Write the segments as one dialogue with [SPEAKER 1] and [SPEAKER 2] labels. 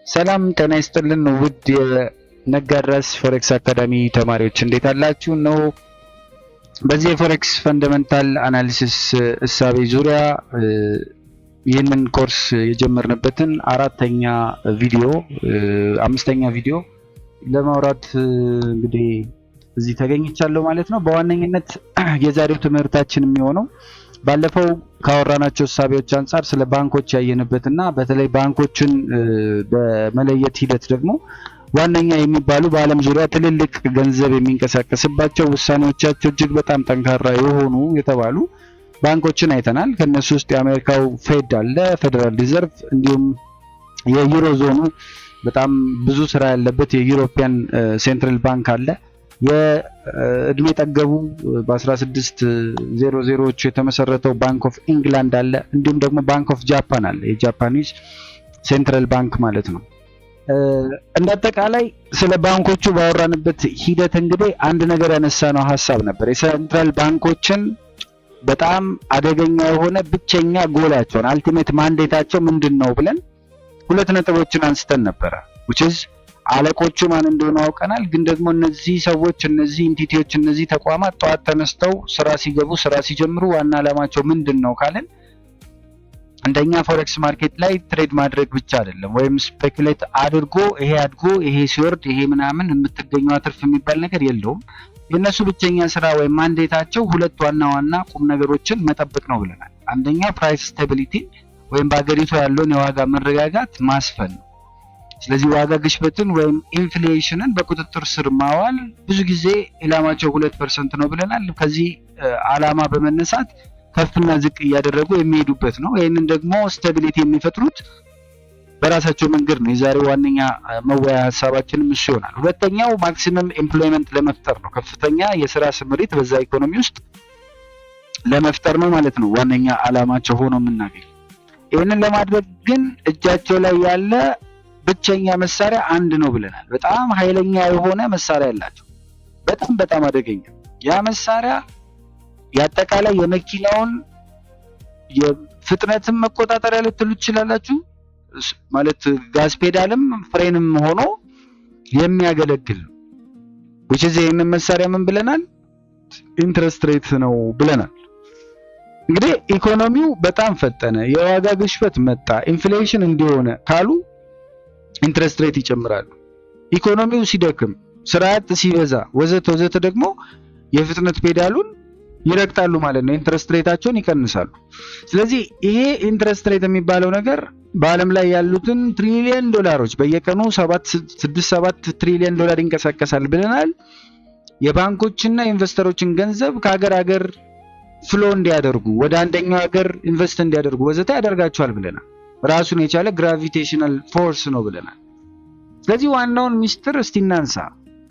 [SPEAKER 1] ሰላም ጤና ይስጥልን ውድ የነጋድራስ ፎሬክስ አካዳሚ ተማሪዎች እንዴት አላችሁ? ነው በዚህ የፎሬክስ ፈንዳሜንታል አናሊሲስ እሳቤ ዙሪያ ይህንን ኮርስ የጀመርንበትን አምስተኛ ቪዲዮ ለማውራት እንግዲህ እዚህ ተገኝቻለሁ ማለት ነው። በዋነኝነት የዛሬው ትምህርታችን የሚሆነው ባለፈው ካወራናቸው እሳቤዎች አንፃር ስለ ባንኮች ያየንበትና በተለይ ባንኮችን በመለየት ሂደት ደግሞ ዋነኛ የሚባሉ በዓለም ዙሪያ ትልልቅ ገንዘብ የሚንቀሳቀስባቸው ውሳኔዎቻቸው እጅግ በጣም ጠንካራ የሆኑ የተባሉ ባንኮችን አይተናል። ከነሱ ውስጥ የአሜሪካው ፌድ አለ፣ ፌደራል ሪዘርቭ፣ እንዲሁም የዩሮ ዞኑ በጣም ብዙ ስራ ያለበት የዩሮፒያን ሴንትራል ባንክ አለ። የእድሜ ጠገቡ በ1600ዎቹ የተመሰረተው ባንክ ኦፍ ኢንግላንድ አለ። እንዲሁም ደግሞ ባንክ ኦፍ ጃፓን አለ፣ የጃፓኒዝ ሴንትራል ባንክ ማለት ነው። እንደአጠቃላይ ስለ ባንኮቹ ባወራንበት ሂደት እንግዲህ አንድ ነገር ያነሳነው ሀሳብ ነበር። የሴንትራል ባንኮችን በጣም አደገኛ የሆነ ብቸኛ ጎላቸውን አልቲሜት ማንዴታቸው ምንድነው ብለን ሁለት ነጥቦችን አንስተን ነበረ። which is አለቆቹ ማን እንደሆኑ አውቀናል። ግን ደግሞ እነዚህ ሰዎች፣ እነዚህ ኢንቲቲዎች፣ እነዚህ ተቋማት ጠዋት ተነስተው ስራ ሲገቡ ስራ ሲጀምሩ ዋና ዓላማቸው ምንድነው ካልን አንደኛ ፎሬክስ ማርኬት ላይ ትሬድ ማድረግ ብቻ አይደለም፣ ወይም ስፔኩሌት አድርጎ ይሄ አድጎ ይሄ ሲወርድ ይሄ ምናምን የምትገኘው ትርፍ የሚባል ነገር የለውም። የነሱ ብቸኛ ስራ ወይም ማንዴታቸው ሁለት ዋና ቁም ነገሮችን መጠበቅ ነው ብለናል። አንደኛው ፕራይስ ስቴቢሊቲ ወይም በአገሪቱ ያለውን የዋጋ መረጋጋት ማስፈን ነው። ስለዚህ ዋጋ ግሽበትን ወይም ኢንፍሌሽንን በቁጥጥር ስር ማዋል ብዙ ጊዜ ኢላማቸው 2% ነው ብለናል። ከዚህ ዓላማ በመነሳት ከፍና ዝቅ እያደረጉ የሚሄዱበት ነው። ይሄንን ደግሞ ስቴቢሊቲ የሚፈጥሩት በራሳቸው መንገድ ነው። የዛሬው ዋነኛ መወያያ ሐሳባችንም እሱ ይሆናል። ሁለተኛው ማክሲመም ኤምፕሎይመንት ለመፍጠር ነው። ከፍተኛ የሥራ ስምሪት በዛ ኢኮኖሚ ውስጥ ለመፍጠር ነው ማለት ነው ዋነኛ ዓላማቸው ሆኖ የምናገኝ። ይሄንን ለማድረግ ግን እጃቸው ላይ ያለ ብቸኛ መሳሪያ አንድ ነው ብለናል። በጣም ኃይለኛ የሆነ መሳሪያ ያላቸው፣ በጣም አደገኛ። ያ መሳሪያ ያጠቃላይ የመኪናውን የፍጥነትን መቆጣጠሪያ ልትሉ ትችላላችሁ። ማለት ጋዝ ፔዳልም ፍሬንም ሆኖ የሚያገለግል ነው። which is ይሄንን መሳሪያ ምን ብለናል? ኢንትረስት ሬት ነው ብለናል። እንግዲህ ኢኮኖሚው በጣም ፈጠነ፣ የዋጋ ግሽበት መጣ፣ ኢንፍሌሽን እንዲሆነ ካሉ ኢንትረስት ሬት ይጨምራሉ። ኢኮኖሚው ሲደክም፣ ስራ አጥ ሲበዛ ወዘተ ደግሞ የፍጥነት ፔዳሉን ይረግጣሉ ማለት ነው። ኢንትረስት ሬታቸውን ይቀንሳሉ። ስለዚህ ይሄ ኢንትረስት ሬት የሚባለው ነገር በዓለም ላይ ያሉትን ትሪሊየን ዶላሮች በየቀኑ 7 ትሪሊየን ዶላር ይንቀሳቀሳል ብለናል። የባንኮችና ኢንቨስተሮችን ገንዘብ ከሀገር ፍሎ እንዲያደርጉ ወደ አንደኛው ሀገር ኢንቨስት እንዲያደርጉ ወዘተ ያደርጋቸዋል ብለናል። ራሱን የቻለ ግራቪቴሽናል ፎርስ ነው ብለናል። ስለዚህ ዋናውን ሚስጥር እስቲ እናንሳ።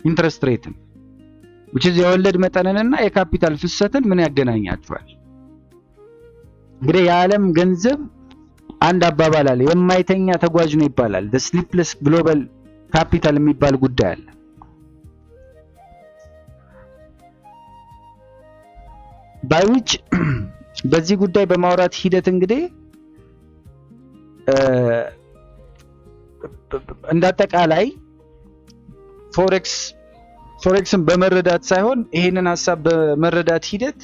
[SPEAKER 1] ኢንትረስት ሬትን which is የወለድ መጠንንና የካፒታል ፍሰትን ምን ያገናኛቸዋል? እንግዲህ የዓለም ገንዘብ አንድ አባባል አለ፣ የማይተኛ ተጓዥ ነው ይባላል። the sleepless global capital የሚባል ጉዳይ አለ። by which በዚህ ጉዳይ በማውራት ሂደት እንግዲህ እንዳጠቃላይ ፎሬክስን በመረዳት ሳይሆን ይሄንን ሐሳብ በመረዳት ሂደት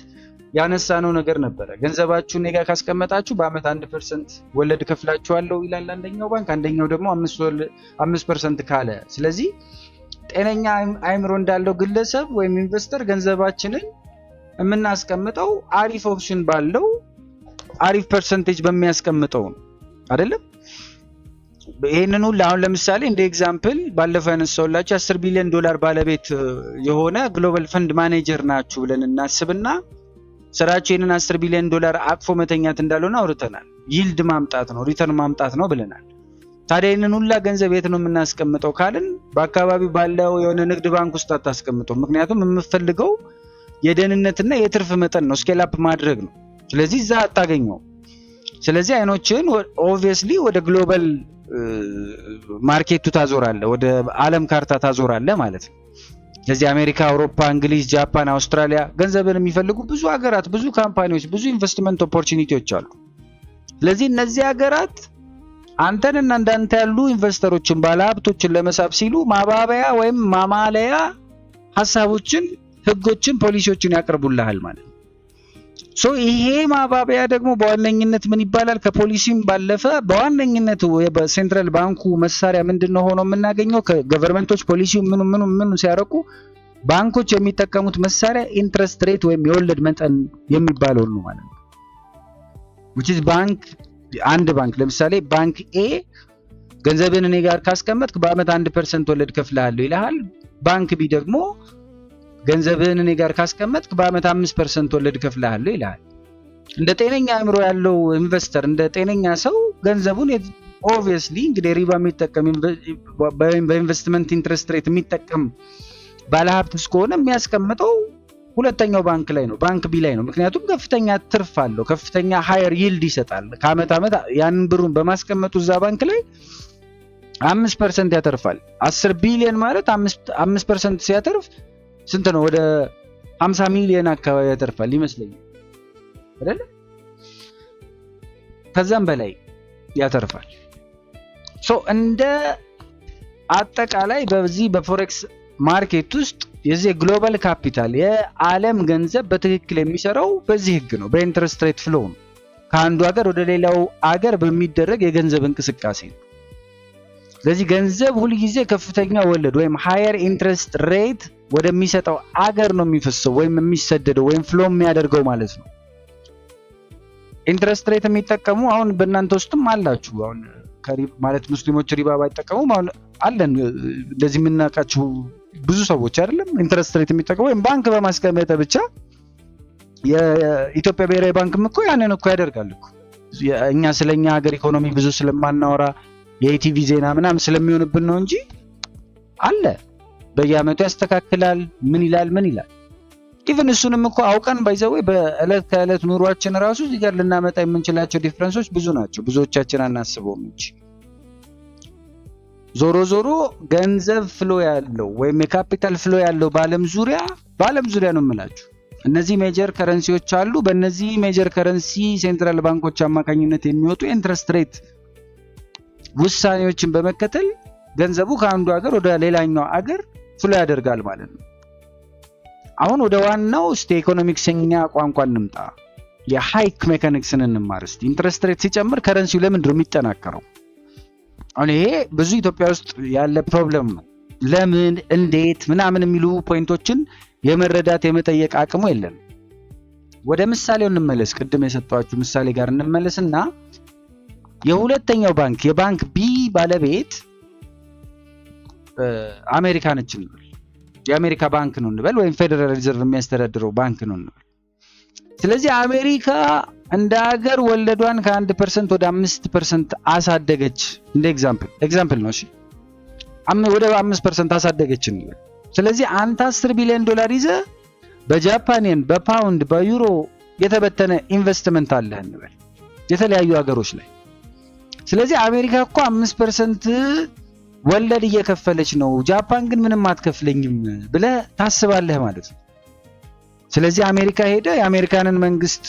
[SPEAKER 1] ያነሳነው ነገር ነበረ። ገንዘባችሁን እኔ ጋር ካስቀመጣችሁ በአመት 1% ወለድ ከፍላችኋለሁ ይላል አንደኛው ባንክ፣ አንደኛው ደግሞ 5% ካለ። ስለዚህ ጤነኛ አይምሮ እንዳለው ግለሰብ ወይም ኢንቨስተር ገንዘባችንን የምናስቀምጠው አሪፍ ኦፕሽን ባለው አሪፍ ፐርሰንቴጅ በሚያስቀምጠው ነው አይደለም? ይሄንን ሁሉ አሁን ለምሳሌ እንደ ኤግዛምፕል ባለፈው ያነሳውላችሁ 10 ቢሊዮን ዶላር ባለቤት የሆነ ግሎባል ፈንድ ማኔጀር ናችሁ ብለን እናስብና ስራችሁ ይሄንን 10 ቢሊዮን ዶላር አቅፎ መተኛት እንዳልሆነ አውርተናል። ይልድ ማምጣት ነው፣ ሪተርን ማምጣት ነው ብለናል። ታዲያ ይሄንን ሁሉ ገንዘብ የት ነው የምናስቀምጠው ካልን በአካባቢው ባለው የሆነ ንግድ ባንክ ውስጥ አታስቀምጠው። ምክንያቱም የምፈልገው የደህንነትና የትርፍ መጠን ነው፣ ስኬል አፕ ማድረግ ነው። ስለዚህ እዛ አታገኘው። ስለዚህ አይኖችን ኦብቪየስሊ ወደ ግሎባል ማርኬቱ ታዞራለህ፣ ወደ ዓለም ካርታ ታዞራለህ ማለት ነው። ስለዚህ አሜሪካ፣ አውሮፓ፣ እንግሊዝ፣ ጃፓን፣ አውስትራሊያ ገንዘብን የሚፈልጉ ብዙ ሀገራት፣ ብዙ ካምፓኒዎች፣ ብዙ ኢንቨስትመንት ኦፖርቹኒቲዎች አሉ። ስለዚህ እነዚህ ሀገራት አንተንና እንዳንተ ያሉ ኢንቨስተሮችን ባለሀብቶችን ለመሳብ ሲሉ ማባበያ ወይም ማማለያ ሐሳቦችን፣ ህጎችን፣ ፖሊሲዎችን ያቀርቡልሃል ማለት ነው። ይሄ ማባበያ ደግሞ በዋነኝነት ምን ይባላል? ከፖሊሲም ባለፈ በዋነኝነት በሴንትራል ባንኩ መሳሪያ ምንድነው ሆኖ የምናገኘው? ከገቨርንመንቶች ፖሊሲው ምን ሲያረቁ ባንኮች የሚጠቀሙት መሳሪያ ኢንትረስት ሬት ወይም የወለድ መጠን የሚባለው ነው ማለት ነው። which is አንድ ባንክ ለምሳሌ ባንክ ኤ ገንዘብን እኔ ጋር ካስቀመጥክ በአመት 1% ወለድ ከፍልሃለሁ ይልሃል። ባንክ ቢ ደግሞ ገንዘብን እኔ ጋር ካስቀመጥክ በአመት 5% ወለድ ከፍልሃለሁ ይልሃል። እንደ ጤነኛ አእምሮ ያለው ኢንቨስተር እንደ ጤነኛ ሰው ገንዘቡን ኦብቪየስሊ እንግዲህ ሪባ የሚጠቀም በኢንቨስትመንት ኢንትረስት ሬት የሚጠቀም ባለሀብት እስከሆነ የሚያስቀምጠው ሁለተኛው ባንክ ላይ ነው፣ ባንክ ቢ ላይ ነው። ምክንያቱም ከፍተኛ ትርፍ አለው፣ ከፍተኛ ሃየር ይልድ ይሰጣል። ከአመት አመት ያንን ብሩን በማስቀመጡ እዛ ባንክ ላይ 5% ያተርፋል። 10 ቢሊዮን ማለት 5% ሲያተርፍ ስንት ነው? ወደ 50 ሚሊዮን አካባቢ ያተርፋል ይመስለኛል አይደል? ከዛም በላይ ያተርፋል። እንደ አጠቃላይ በዚህ በፎሬክስ ማርኬት ውስጥ የዚህ ግሎባል ካፒታል የዓለም ገንዘብ በትክክል የሚሰራው በዚህ ህግ ነው፣ በኢንትረስት ሬት ፍሎ ነው። ከአንዱ ሀገር ወደ ሌላው ሀገር በሚደረግ የገንዘብ እንቅስቃሴ ነው። ስለዚህ ገንዘብ ሁሉ ጊዜ ከፍተኛ ወለድ ወይም ሃየር ኢንትረስት ሬት ወደሚሰጠው ሀገር ነው የሚፈሰው ወይም የሚሰደደው ወይም ፍሎ የሚያደርገው ማለት ነው። ኢንትረስት ሬት የሚጠቀሙ አሁን በእናንተ ውስጥም አላችሁ። አሁን ማለት ሙስሊሞች ሪባ ባይጠቀሙ አሁን አለን እንደዚህ የምናውቃችሁ ብዙ ሰዎች አይደለም ኢንትረስት ሬት የሚጠቀሙ ወይም ባንክ በማስቀመጥ ብቻ። የኢትዮጵያ ብሔራዊ ባንክም እኮ ያንን እኮ ያደርጋል እኮ። እኛ ስለኛ ሀገር ኢኮኖሚ ብዙ ስለማናወራ የኢቲቪ ዜና ምናምን ስለሚሆንብን ነው እንጂ አለ በየአመቱ ያስተካክላል። ምን ይላል ኢቭን እሱንም እኮ አውቀን ባይዘው በእለት ከእለት ኑሯችን ራሱ እዚህ ጋር ልናመጣ የምንችላቸው ዲፈረንሶች ብዙ ናቸው። ብዙዎቻችን አናስበውም እንጂ ዞሮ ገንዘብ ፍሎ ያለው ወይም የካፒታል ፍሎ ያለው በዓለም ዙሪያ ነው የምላችሁ። እነዚህ ሜጀር ከረንሲዎች አሉ። በእነዚህ ሜጀር ከረንሲ ሴንትራል ባንኮች አማካኝነት የሚወጡ ኢንትረስት ሬት ውሳኔዎችን በመከተል ገንዘቡ ከአንዱ ሀገር ወደ ሌላኛው ሀገር ፍሎ ያደርጋል ማለት ነው። አሁን ወደ ዋናው ኢኮኖሚክስኛ ቋንቋ እንምጣ። የሃይክ ሜካኒክስን እንማር እስቲ። ኢንትረስት ሬት ሲጨምር ከረንሲው ለምንድን ነው የሚጠናከረው? አሁን ይሄ ብዙ ኢትዮጵያ ውስጥ ያለ ፕሮብለም ነው። ለምን እንዴት ምናምን የሚሉ ፖይንቶችን የመረዳት የመጠየቅ አቅሙ የለም። ወደ ምሳሌው እንመለስ። ቅድም የሰጧችሁ ምሳሌ ጋር እንመለስና የሁለተኛው ባንክ የባንክ ቢ ባለቤት አሜሪካ ነች እንበል። የአሜሪካ ባንክ ነው እንበል ወይም ፌደራል ሪዘርቭ የሚያስተዳድረው ባንክ ነው እንበል። ስለዚህ አሜሪካ እንደ ሀገር ወለዷን ከ1% ወደ 5% አሳደገች። እንደ ኤግዛምፕል ነው እሺ። ወደ 5% አሳደገች እንበል። ስለዚህ አንተ 10 ቢሊዮን ዶላር ይዘህ በጃፓን yen፣ በፓውንድ፣ በዩሮ የተበተነ ኢንቨስትመንት አለህ እንበል የተለያዩ ሀገሮች ላይ። ስለዚህ አሜሪካ እኮ 5% ወለድ እየከፈለች ነው፣ ጃፓን ግን ምንም አትከፍለኝም ብለህ ታስባለህ ማለት ነው። ስለዚህ አሜሪካ ሄደ የአሜሪካንን መንግስት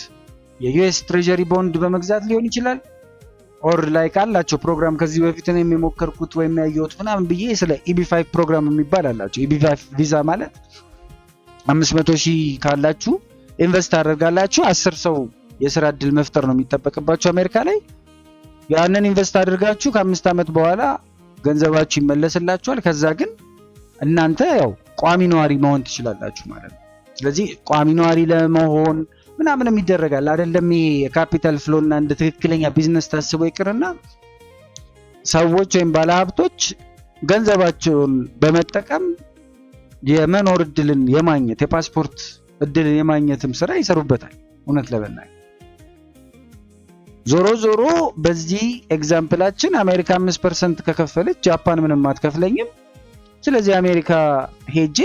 [SPEAKER 1] የዩኤስ ትሬጀሪ ቦንድ በመግዛት ሊሆን ይችላል። ኦር ላይክ አላቸው ፕሮግራም ከዚህ በፊት ነው የሚሞከርኩት ወይም ያየሁት ምናምን ብዬ ስለ ኢቢ5 ፕሮግራም የሚባል አላቸው። ኢቢ5 ቪዛ ማለት 500,000 ካላችሁ ኢንቨስት አድርጋላችሁ 10 ሰው የሥራ እድል መፍጠር ነው የሚጠበቅባችሁ አሜሪካ ላይ። ያንን ኢንቨስት አድርጋችሁ ከ5 አመት በኋላ ገንዘባችሁ ይመለስላችኋል። ከዛ ግን እናንተ ያው ቋሚ ነዋሪ መሆን ትችላላችሁ ማለት ነው። ስለዚህ ቋሚ ነዋሪ ለመሆን ምናምንም ይደረጋል አይደለም። ይሄ የካፒታል ፍሎ እና እንደ ትክክለኛ ቢዝነስ ታስቦ ይቅርና ሰዎች ወይም ባለሀብቶች ገንዘባቸውን በመጠቀም የመኖር እድልን የማግኘት የፓስፖርት እድልን የማግኘትም ስራ ይሰሩበታል። እውነት ለበናይ ዞሮ በዚህ ኤግዛምፕላችን አሜሪካ 5% ከከፈለች ጃፓን ምንም አትከፍለኝም። ስለዚህ አሜሪካ ሄጄ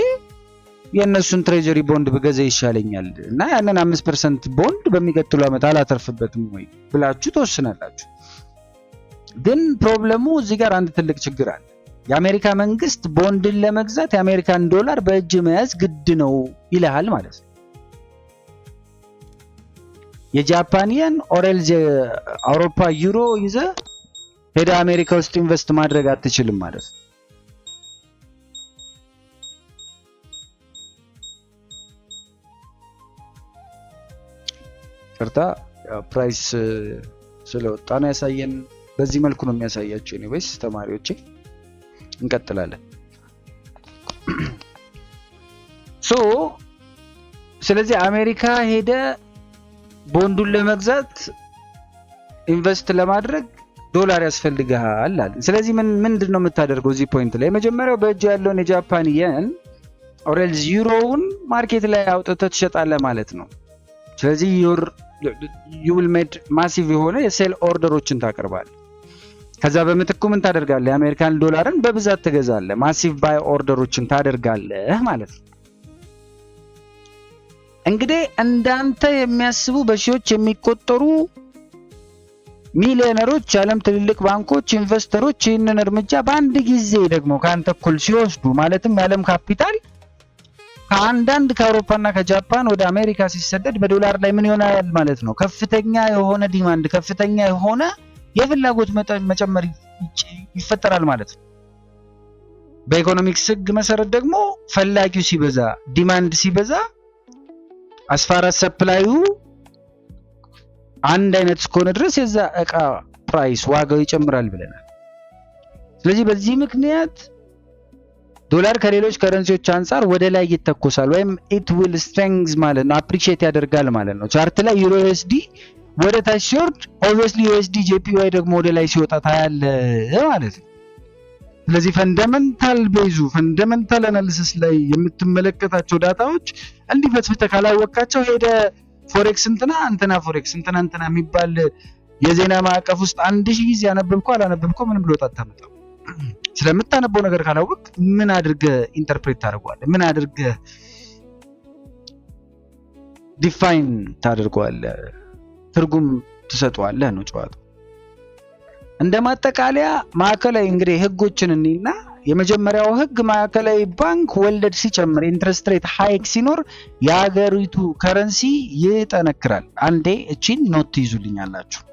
[SPEAKER 1] የነሱን ትሬጀሪ ቦንድ በገዛ ይሻለኛል እና ያንን 5% ቦንድ በሚቀጥለው አመት አላተርፍበትም ወይ ብላችሁ ተወስናላችሁ። ግን ፕሮብለሙ እዚህ ጋር አንድ ትልቅ ችግር አለ። የአሜሪካ መንግስት ቦንድን ለመግዛት የአሜሪካን ዶላር በእጅ መያዝ ግድ ነው ይልሃል ማለት ነው። የጃፓን yen ኦር ኤልዝ አውሮፓ ዩሮ ይዘህ ሄደ አሜሪካ ውስጥ ኢንቨስት ማድረግ አትችልም ማለት ነው። ቅርታ ፕራይስ ስለወጣ ነው ያሳየን። በዚህ መልኩ ነው የሚያሳያቸው። ኤኒዌይስ ተማሪዎቼ እንቀጥላለን። ስለዚህ አሜሪካ ሄደ ቦንዱን ለመግዛት ኢንቨስት ለማድረግ ዶላር ያስፈልጋል አለ። ስለዚህ ምንድነው የምታደርገው እዚህ ፖይንት ላይ? መጀመሪያው በእጅ ያለውን የጃፓን የን ኦሬልስ ዩሮውን ማርኬት ላይ አውጥተህ ትሸጣለህ ማለት ነው። ስለዚህ you will made ማሲቭ የሆነ የሴል ኦርደሮችን ታቀርባለህ። ከዛ በምትኩ ምን ታደርጋለህ? የአሜሪካን ዶላርን በብዛት ትገዛለህ። ማሲቭ ባይ ኦርደሮችን ታደርጋለህ ማለት ነው። እንግዲህ እንዳንተ የሚያስቡ በሺዎች የሚቆጠሩ ሚሊዮነሮች፣ የዓለም ትልልቅ ባንኮች፣ ኢንቨስተሮች ይህንን እርምጃ በአንድ ጊዜ ደግሞ ካንተ እኩል ሲወስዱ ማለትም የዓለም ካፒታል ከአንዳንድ ከአውሮፓና ከጃፓን ወደ አሜሪካ ሲሰደድ በዶላር ላይ ምን ይሆናል ማለት ነው? ከፍተኛ የሆነ ዲማንድ፣ ከፍተኛ የሆነ የፍላጎት መጨመር ይፈጠራል ማለት ነው። በኢኮኖሚክስ ሕግ መሰረት ደግሞ ፈላጊው ሲበዛ፣ ዲማንድ ሲበዛ አስፋራ ሰፕላዩ አንድ አይነት እስከሆነ ድረስ የዛ እቃ ፕራይስ ዋጋው ይጨምራል ብለናል። ስለዚህ በዚህ ምክንያት ዶላር ከሌሎች ከረንሲዎች አንፃር ወደ ላይ ይተኮሳል ወይም it will strength ማለት ነው፣ አፕሪሺየት ያደርጋል ማለት ነው። ቻርት ላይ ዩሮ ዩኤስዲ ወደ ታች ሲወርድ obviously ዩኤስዲ ጄፒዋይ ደግሞ ወደ ላይ ሲወጣ ታያለ ማለት ነው። ስለዚህ ፈንዳመንታል ቤዙ ፈንዳመንታል አናሊሲስ ላይ የምትመለከታቸው ዳታዎች እንዲህ ፈትፍተህ ካላወቃቸው ሄደ ፎሬክስ እንትና ፎሬክስ እንትና የሚባል የዜና ማዕቀፍ ውስጥ 1000 ጊዜ ያነበብከው አላነበብከው ምንም ለውጥ አታመጣም። ስለምታነበው ነገር ካላወቅ ምን አድርገህ ኢንተርፕሬት ታደርገዋለህ? ምን አድርገህ ዲፋይን ታደርገዋለህ? ትርጉም ትሰጠዋለህ ነው ጨዋታው። እንደማጠቃለያ ማዕከላዊ እንግዲህ ህጎችን እንይና የመጀመሪያው ህግ ማዕከላዊ ባንክ ወለድ ሲጨምር ኢንትረስት ሬት ሃይክ ሲኖር የሀገሪቱ ከረንሲ ይጠነክራል። አንዴ እቺን ኖት ይዙልኛላችሁ።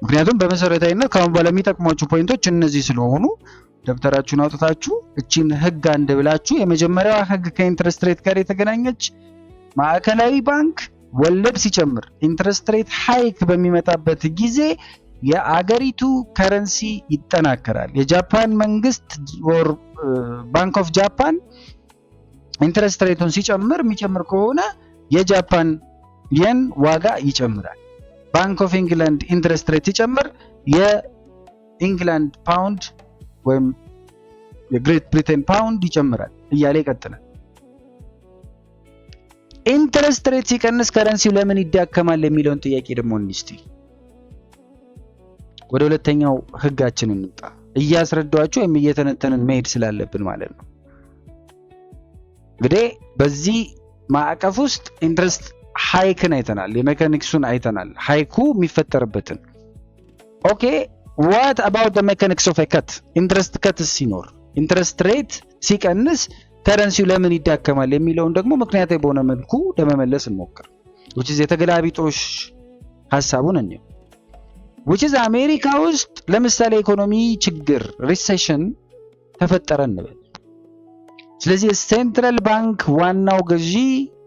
[SPEAKER 1] ምክንያቱም በመሰረታዊነት ካሁን በኋላ የሚጠቅሟችሁ ፖይንቶች እነዚህ ስለሆኑ ደብተራችሁን አውጥታችሁ እቺን ህግ አንድ ብላችሁ የመጀመሪያው ህግ ከኢንትረስት ሬት ጋር የተገናኘች ማዕከላዊ ባንክ ወለድ ሲጨምር ኢንትረስት ሬት ሃይክ በሚመጣበት ጊዜ የአገሪቱ ከረንሲ ይጠናከራል። የጃፓን መንግስት ወር ባንክ ኦፍ ጃፓን ኢንትረስት ሬቱን ሲጨምር የሚጨምር ከሆነ የጃፓን የን ዋጋ ይጨምራል። ባንክ ኦፍ ኢንግላንድ ኢንትረስት ሬት ሲጨምር የኢንግላንድ ፓውንድ ወይም የግሬት ብሪቴን ፓውንድ ይጨምራል እያለ ይቀጥላል። ኢንትረስት ሬት ሲቀንስ ከረንሲው ለምን ይዳከማል የሚለውን ጥያቄ ደግሞ እንስቲ። ወደ ሁለተኛው ህጋችን እንጣ እያስረዳዋችሁ ወይም እየተነተንን መሄድ ስላለብን ማለት ነው። እንግዲህ በዚህ ማዕቀፍ ውስጥ ኢንትረስት ሃይክን አይተናል፣ የሜካኒክሱን አይተናል፣ ሃይኩ የሚፈጠርበትን። ኦኬ what about the mechanics of a cut? ኢንትረስት ከት ሲኖር ኢንትረስት ሬት ሲቀንስ ከረንሲው ለምን ይዳከማል የሚለውን ደግሞ ምክንያታዊ በሆነ መልኩ ለመመለስ እንሞክር። which is የተገላቢጦሽ ሐሳቡን እንየው። which is አሜሪካ ውስጥ ለምሳሌ ኢኮኖሚ ችግር ሪሴሽን ተፈጠረ እንበል። ስለዚህ ሴንትራል ባንክ ዋናው ገዢ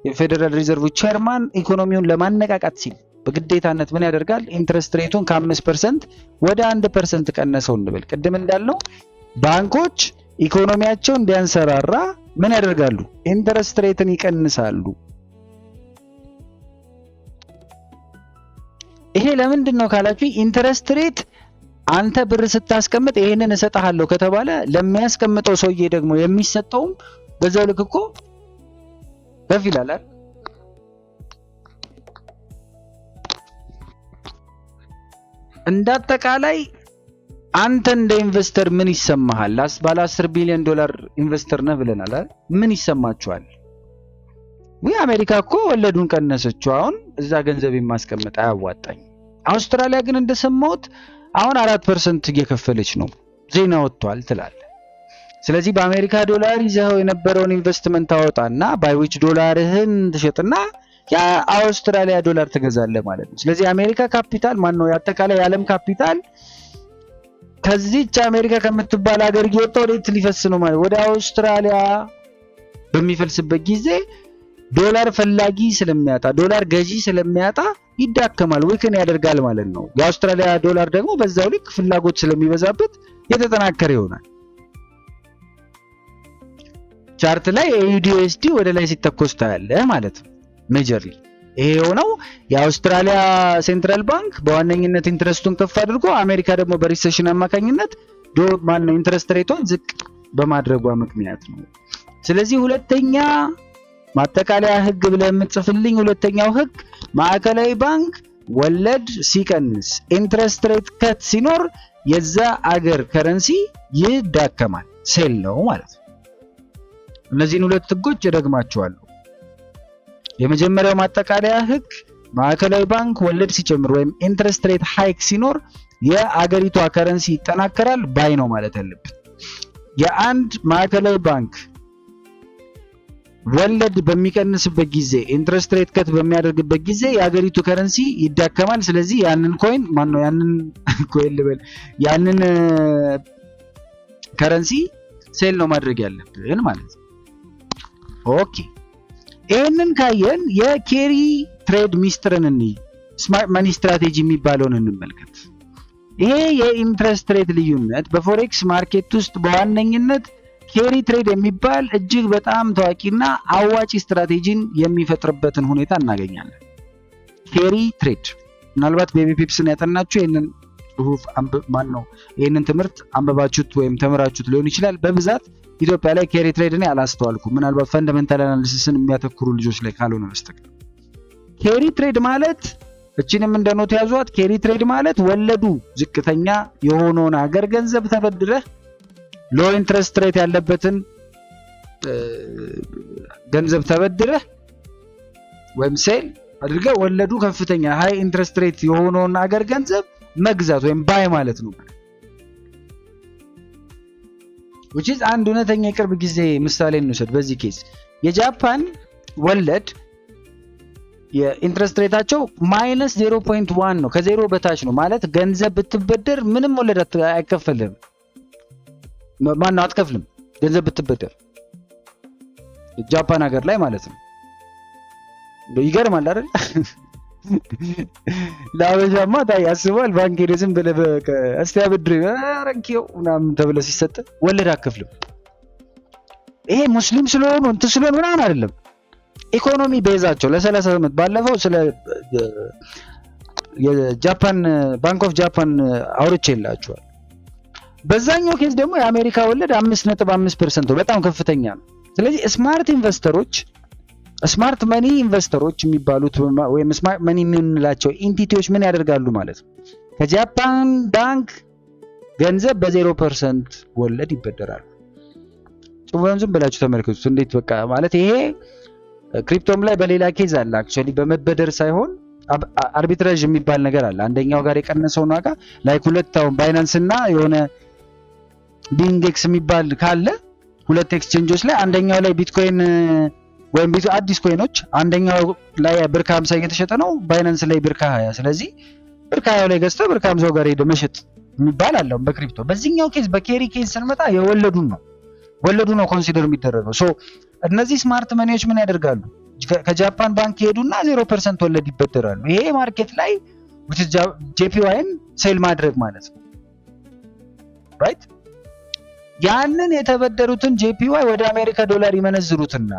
[SPEAKER 1] የፌደራል ሪዘርቭ ቼርማን ኢኮኖሚውን ለማነቃቃት ሲል በግዴታነት ምን ያደርጋል? ኢንትረስት ሬቱን ከ5% ወደ 1% ቀነሰው እንበል። ቅድም እንዳልነው ባንኮች ኢኮኖሚያቸው እንዲያንሰራራ ምን ያደርጋሉ? ኢንትረስት ሬትን ይቀንሳሉ። ይሄ ለምንድን ነው ካላችሁ ኢንትረስት ሬት አንተ ብር ስታስቀምጥ ይሄንን እሰጥሃለሁ ከተባለ ለሚያስቀምጠው ሰውዬ ደግሞ የሚሰጠውም በዛው ልክ እኮ ከፍ ይላል አይደል? እንዳጠቃላይ አንተ እንደ ኢንቨስተር ምን ይሰማሃል? ባለ 10 ቢሊዮን ዶላር ኢንቨስተር ነህ ብለናል አይደል? ምን ይሰማችኋል? አሜሪካ እኮ ወለዱን ቀነሰችው፣ አሁን እዛ ገንዘብ የማስቀምጥ አያዋጣኝ። አውስትራሊያ ግን እንደሰማሁት አሁን 4% እየከፈለች ነው፣ ዜና ወጥቷል ትላለህ። ስለዚህ በአሜሪካ ዶላር ይዘው የነበረውን ኢንቨስትመንት ታወጣና ባይዊች ዶላርህን ትሸጥና ያ አውስትራሊያ ዶላር ትገዛለህ ማለት ነው። ስለዚህ አሜሪካ ካፒታል ማን ነው? ያጠቃላይ የዓለም ካፒታል ከዚህች አሜሪካ ከምትባል ሀገር እየወጣ ወዴት ሊፈስ ነው ማለት ወደ አውስትራሊያ በሚፈልስበት ጊዜ ዶላር ፈላጊ ስለሚያጣ ዶላር ገዢ ስለሚያጣ ይዳከማል፣ ዊክን ያደርጋል ማለት ነው። የአውስትራሊያ ዶላር ደግሞ በዛው ልክ ፍላጎት ስለሚበዛበት የተጠናከረ ይሆናል። ቻርት ላይ AUD/USD ወደ ላይ ሲተኮስ ታያለህ ማለት ነው። ሜጀርሊ ይሄ የሆነው የአውስትራሊያ ሴንትራል ባንክ በዋነኝነት ኢንትረስቱን ከፍ አድርጎ አሜሪካ ደግሞ በሪሴሽን አማካኝነት ኢንትረስት ሬቷን ዝቅ በማድረጓ ምክንያት ነው። ስለዚህ ሁለተኛ ማጠቃለያ ህግ ብለህ የምትጽፍልኝ ሁለተኛው ህግ ማዕከላዊ ባንክ ወለድ ሲቀንስ ኢንትረስት ሬት ከት ሲኖር የዛ አገር ከረንሲ ይዳከማል፣ ሴል ነው ማለት ነው። እነዚህን ሁለት ህጎች እደግማቸዋለሁ። የመጀመሪያው ማጠቃለያ ህግ ማዕከላዊ ባንክ ወለድ ሲጨምር ወይም ኢንትረስት ሬት ሃይክ ሲኖር የአገሪቷ ከረንሲ ይጠናከራል ባይ ነው ማለት አለብን። የአንድ ማዕከላዊ ባንክ ወለድ በሚቀንስበት ጊዜ ኢንትረስት ሬት ከት በሚያደርግበት ጊዜ የአገሪቱ ከረንሲ ይዳከማል። ስለዚህ ያንን ያንን ከረንሲ ሴል ነው ማድረግ ያለብን ማለት ነው። ኦኬ ይሄንን ካየን የኬሪ ትሬድ ሚስጥርን ስማርት መኒ ስትራቴጂ የሚባለውን እንመልከት። ይሄ የኢንትረስት ሬት ልዩነት በፎሬክስ ማርኬት ውስጥ በዋነኝነት ኬሪ ትሬድ የሚባል እጅግ በጣም ታዋቂና አዋጪ ስትራቴጂን የሚፈጥርበትን ሁኔታ እናገኛለን። ኬሪ ትሬድ ምናልባት ቤቢ ፒፕስን ያጠናችሁ ይሄንን ጽሁፍ ይሄንን ትምህርት አንበባችሁት ወይም ተምራችሁት ሊሆን ይችላል። በብዛት ኢትዮጵያ ላይ ኬሪ ትሬድ እኔ አላስተዋልኩም፣ ምናልባት ፈንዳሜንታል አናሊሲስን የሚያተኩሩ ልጆች ላይ ካልሆነ በስተቀር። ኬሪ ትሬድ ማለት እቺንም እንደኖት ያዟት። ኬሪ ትሬድ ማለት ወለዱ ዝቅተኛ የሆነውን ሀገር ገንዘብ ተበድረህ ሎ ኢንትረስት ሬት ያለበትን ገንዘብ ተበድረህ ወይም ሴል አድርገህ ወለዱ ከፍተኛ ሃይ ኢንትረስት ሬት የሆነውን ሀገር ገንዘብ መግዛት ወይም ባይ ማለት ነው። which is አንድ እውነተኛ የቅርብ ጊዜ ምሳሌ እንውሰድ። በዚህ ኬስ የጃፓን ወለድ የኢንትረስት ሬታቸው -0.1 ነው፣ ከዜሮ በታች ነው ማለት ገንዘብ ብትበደር ምንም ወለድ አይከፈልም። ማን አትከፍልም ገንዘብ ብትበደር ጃፓን ሀገር ላይ ማለት ነው። ይገርማል አይደል? ላበሻማ ያስባል ባንክ ሄደ ዝም ብለህ እስቲ አብድር አረንኪው ምናምን ተብለ ሲሰጥ ወለድ አከፍልም። ይሄ ሙስሊም ስለሆኑ እንትን ስለሆኑ ምናምን አይደለም፣ ኢኮኖሚ ቤዛቸው ለ30 ዓመት ባለፈው ስለ የጃፓን ባንክ ኦፍ ጃፓን አውርቼላችኋል። በዛኛው ኬስ ደግሞ የአሜሪካ ወለድ 5.5% በጣም ከፍተኛ ነው። ስለዚህ ስማርት መኒ ኢንቨስተሮች የሚባሉት ወይም ስማርት መኒ የምንላቸው ኢንቲቲዎች ምን ያደርጋሉ ማለት ነው? ከጃፓን ባንክ ገንዘብ በ0% ወለድ ይበደራሉ። ጽሁፉን ዝም ብላችሁ ተመልከቱት እንዴት በቃ ማለት ይሄ ክሪፕቶም ላይ በሌላ ኬዝ አለ። አክቹአሊ በመበደር ሳይሆን አርቢትራጅ የሚባል ነገር አለ። አንደኛው ጋር የቀነሰውን ዋጋ ላይክ ሁለታውን ባይናንስ እና የሆነ ቢንጌክስ የሚባል ካለ ሁለት ኤክስቼንጆች ላይ አንደኛው ላይ ቢትኮይን ወይም አዲስ ኮይኖች አንደኛው ላይ ብር ከ50 እየተሸጠ ነው፣ ባይናንስ ላይ ብር ከ20። ስለዚህ ብር ከ20 ላይ ገዝተህ ብር ከ50 ጋር ሄደ መሸጥ የሚባል አለው በክሪፕቶ። በዚህኛው ኬዝ በኬሪ ኬዝ ስንመጣ ወለዱ ነው ኮንሲደር የሚደረገው። ሶ እነዚህ ስማርት መኒዎች ምን ያደርጋሉ? ከጃፓን ባንክ ሄዱና 0% ወለድ ይበደራሉ። ይሄ ማርኬት ላይ JPYን ሴል ማድረግ ማለት ነው ራይት። ያንን የተበደሩትን JPY ወደ አሜሪካ ዶላር ይመነዝሩትና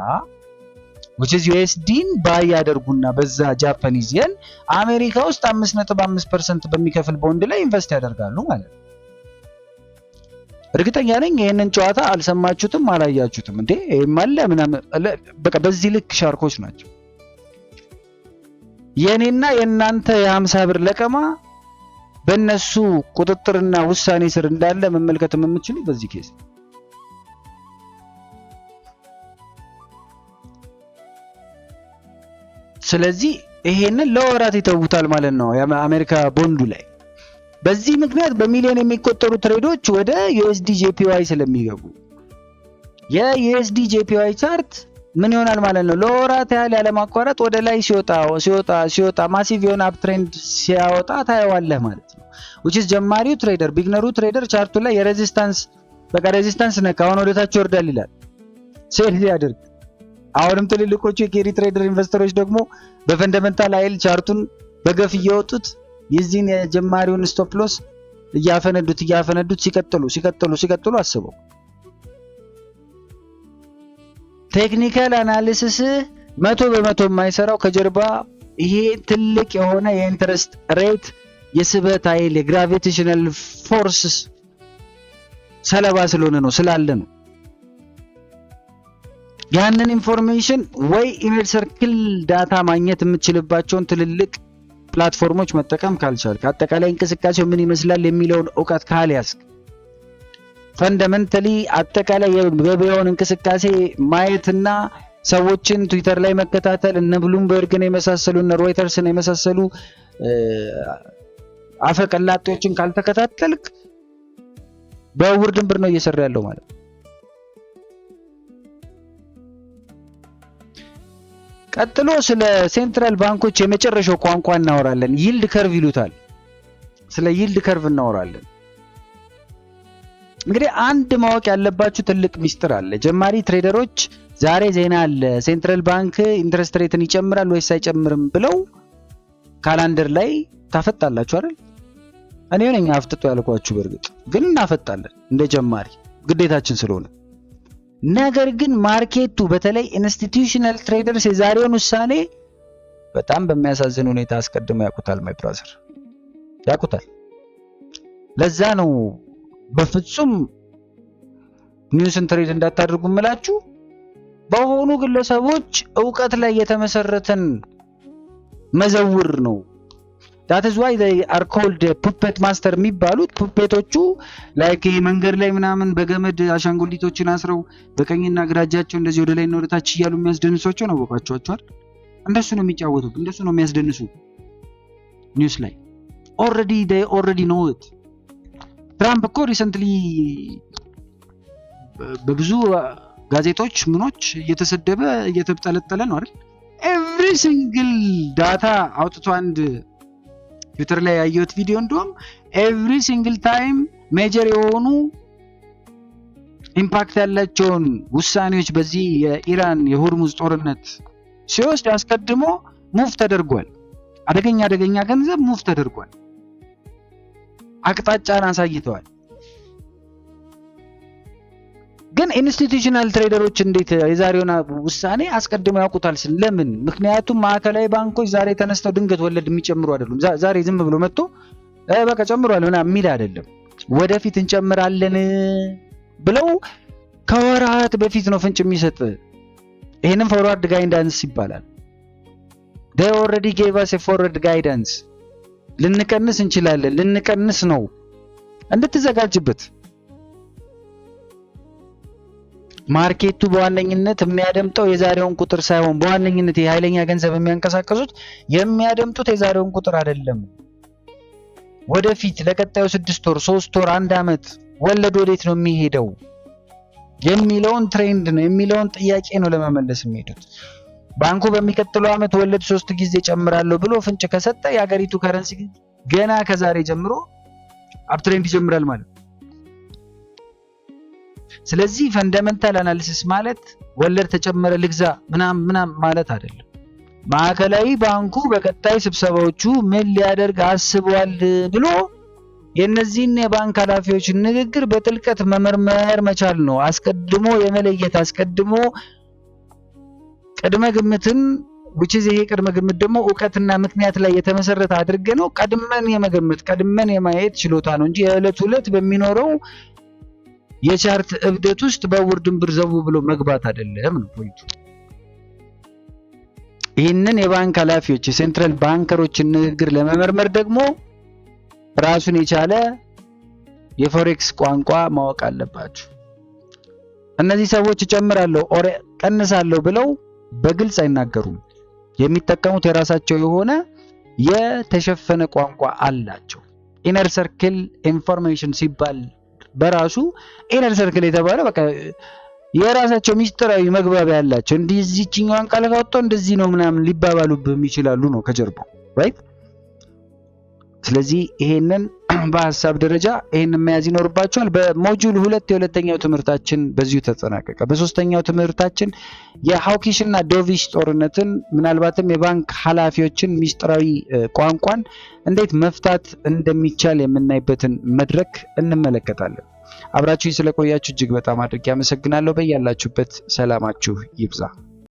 [SPEAKER 1] which is USDን ባይ ያደርጉና በዛ ጃፓኒዝ የን አሜሪካ ውስጥ 5.5% በሚከፍል ቦንድ ላይ ኢንቨስት ያደርጋሉ ማለት ነው። እርግጠኛ ነኝ ይሄንን ጨዋታ አልሰማችሁትም አላያችሁትም እንዴ? ማለ ምናምን በቃ በዚህ ልክ ሻርኮች ናቸው። የኔና የናንተ የ50 ብር ለቀማ በእነሱ ቁጥጥርና ውሳኔ ስር እንዳለ መመልከት የምትችሉ በዚህ ኬስ። ስለዚህ ይሄንን ለወራት ይተውታል ማለት ነው የአሜሪካ ቦንዱ ላይ። በዚህ ምክንያት በሚሊዮን የሚቆጠሩ ትሬዶች ወደ USD JPY ስለሚገቡ የUSD JPY ቻርት ምን ይሆናል ማለት ነው? ለወራት ያህል ያለማቋረጥ ወደ ላይ ሲወጣ ማሲቭ የሆነ አፕ ትሬንድ ሲያወጣ ታየዋለህ ማለት ነው። which is ጀማሪው ትሬደር ቢግነሩ ትሬደር ቻርቱ ላይ የሬዚስታንስ በቃ ሬዚስታንስ ነካ አሁን ወደታች ይወርዳል ይላል ሴል ያደርግ። አሁንም ትልልቆቹ የኬሪ ትሬደር ኢንቨስተሮች ደግሞ በፈንዳመንታል አይል ቻርቱን በገፍ እያወጡት የዚህን የጀማሪውን ስቶፕ ሎስ እያፈነዱት ሲቀጥሉ አስበው። ቴክኒካል አናሊሲስ 100% የማይሰራው ከጀርባ ይሄ ትልቅ የሆነ የኢንተረስት ሬት የስበት ኃይል የግራቪቴሽናል ፎርስስ ሰለባ ስለሆነ ነው ስላለ ነው። ያንን ኢንፎርሜሽን ወይ ኢነር ሰርክል ዳታ ማግኘት የምትችልባቸውን ትልልቅ ፕላትፎርሞች መጠቀም ካልቻልክ አጠቃላይ እንቅስቃሴው ምን ይመስላል የሚለውን ዕውቀት ካልያዝክ ፈንዳመንታሊ አጠቃላይ የገበያውን እንቅስቃሴ ማየትና ሰዎችን ትዊተር ላይ መከታተል እነ ብሉምበርግን የመሳሰሉ እነ ሮይተርስን የመሳሰሉ አፈቀላጤዎችን ካልተከታተልክ በውር ድንብር ነው እየሰራ ያለው ማለት ነው። ቀጥሎ ስለ ሴንትራል ባንኮች የመጨረሻው ቋንቋ እናወራለን። ይልድ ከርቭ ይሉታል። ስለ ይልድ ከርቭ እናወራለን። እንግዲህ አንድ ማወቅ ያለባችሁ ትልቅ ሚስጥር አለ። ጀማሪ ትሬደሮች ዛሬ ዜና አለ ሴንትራል ባንክ ኢንትረስት ሬትን ይጨምራል ወይስ አይጨምርም ብለው ካላንደር ላይ ታፈጣላችሁ አይደል? እኔ ነኝ አፍጥጦ ያልኳችሁ። በርግጥ ግን እናፈጣለን እንደ ጀማሪ ግዴታችን ስለሆነ። ነገር ግን ማርኬቱ በተለይ ኢንስቲትዩሽናል ትሬደርስ የዛሬውን ውሳኔ በጣም በሚያሳዝን ሁኔታ አስቀድመው ያውቁታል። ማይ ብራዘር ያውቁታል። ለዛ ነው በፍጹም ኒውስን ትሬድ እንዳታደርጉ እምላችሁ። በሆኑ ግለሰቦች ዕውቀት ላይ የተመሰረተን መዘውር ነው። that is why they are called puppet master የሚባሉት። ፑፔቶቹ ላይክ መንገድ ላይ ምናምን በገመድ አሻንጉሊቶችን አስረው በቀኝና ግራ እጃቸው እንደዚህ ወደ ላይና ወደ ታች እያሉ የሚያስደንሷቸው ነው። ወቃቸዋል። እንደሱ ነው የሚጫወቱት፣ እንደሱ ነው የሚያስደንሱ። ኒውስ ላይ they already know it። ትራምፕ እኮ ሪሰንትሊ በብዙ ጋዜጦች ምኖች እየተሰደበ እየተብጠለጠለ ነው አይደል? ኤቭሪ ሲንግል ዳታ አውጥቶ አንድ ትዊተር ላይ ያየሁት ቪዲዮ እንደውም ኤቭሪ ሲንግል ታይም ሜጀር የሆኑ ኢምፓክት ያላቸውን ውሳኔዎች በዚህ የኢራን የሆርሙዝ ጦርነት ሲወስድ አስቀድሞ ሙቭ ተደርጓል። አደገኛ ገንዘብ ሙቭ ተደርጓል። አቅጣጫን አሳይተዋል። ግን ኢንስቲትዩሽናል ትሬደሮች እንዴት የዛሬውን ውሳኔ አስቀድመው ያውቁታል? ለምን? ምክንያቱም ማዕከላዊ ባንኮች ዛሬ ተነስተው ድንገት ወለድ የሚጨምሩ አይደሉም። ዛሬ ዝም ብሎ መጥቶ በቃ ጨምሯል ምናምን የሚል አይደለም። ወደፊት እንጨምራለን ብለው ከወራት በፊት ነው ፍንጭ የሚሰጥ። ይሄንን ፎርዋርድ ጋይዳንስ ይባላል። they already gave us a forward guidance። ልንቀንስ እንችላለን፣ ልንቀንስ ነው እንድትዘጋጅበት። ማርኬቱ በዋነኝነት የሚያደምጠው የዛሬውን ቁጥር ሳይሆን በዋነኝነት የኃይለኛ ገንዘብ የሚያንቀሳቀሱት የሚያደምጡት የዛሬውን ቁጥር አይደለም። ወደፊት ለቀጣዩ 6 ወር 3 ወር 1 አመት ወለድ ወዴት ነው የሚሄደው የሚለውን ትሬንድ ነው የሚለውን ጥያቄ ነው ለመመለስ የሚሄዱት። ባንኩ በሚቀጥለው አመት ወለድ 3 ጊዜ ጨምራለሁ ብሎ ፍንጭ ከሰጠ የሀገሪቱ ከረንሲ ገና ከዛሬ ጀምሮ አፕ ትሬንድ ይጀምራል ማለት ነው። ስለዚህ ፈንዳመንታል አናሊሲስ ማለት ወለድ ተጨመረ ልግዛ ምናምን ማለት አይደለም። ማዕከላዊ ባንኩ በቀጣይ ስብሰባዎቹ ምን ሊያደርግ አስቧል ብሎ የነዚህን የባንክ ኃላፊዎች ንግግር በጥልቀት መመርመር መቻል ነው። አስቀድሞ የመለየት አስቀድሞ ቅድመ ግምትን which is ይሄ ቅድመ ግምት ደግሞ ዕውቀትና ምክንያት ላይ የተመሰረተ አድርገ ነው ቀድመን የመገመት ቀድመን የማየት ችሎታ ነው እንጂ የዕለት ዕለት በሚኖረው የቻርት እብደት ውስጥ በውር ድንብር ዘው ብሎ መግባት አይደለም ነው ፖይንቱ። ይህንን የባንክ ኃላፊዎች የሴንትራል ባንከሮችን ንግግር ለመመርመር ደግሞ ራሱን የቻለ የፎሬክስ ቋንቋ ማወቅ አለባችሁ። እነዚህ ሰዎች ጨምራለሁ ኦር ቀንሳለሁ ብለው በግልጽ አይናገሩም። የሚጠቀሙት የራሳቸው የሆነ የተሸፈነ ቋንቋ አላቸው። ኢነር ሰርክል ኢንፎርሜሽን ሲባል በራሱ ኢነር ሰርክል የተባለ በቃ የራሳቸው ሚስጥራዊ መግባቢያ ያላቸው እንደዚህኛውን ቃል ካወጣው እንደዚህ ነው ምናምን ሊባባሉብም ይችላሉ ነው ከጀርባው ራይት። ስለዚህ ይሄንን በሐሳብ ደረጃ ይሄንን መያዝ ይኖርባችኋል። በሞጁል 2 የሁለተኛው ትምህርታችን በዚሁ ተጠናቀቀ። በሶስተኛው ትምህርታችን የሃውኪሽ እና ዶቪሽ ጦርነትን ምናልባትም የባንክ ኃላፊዎችን ሚስጥራዊ ቋንቋን እንዴት መፍታት እንደሚቻል የምናይበትን መድረክ እንመለከታለን። አብራችሁ ስለቆያችሁ እጅግ በጣም አድርጌ አመሰግናለሁ። በያላችሁበት ሰላማችሁ ይብዛ።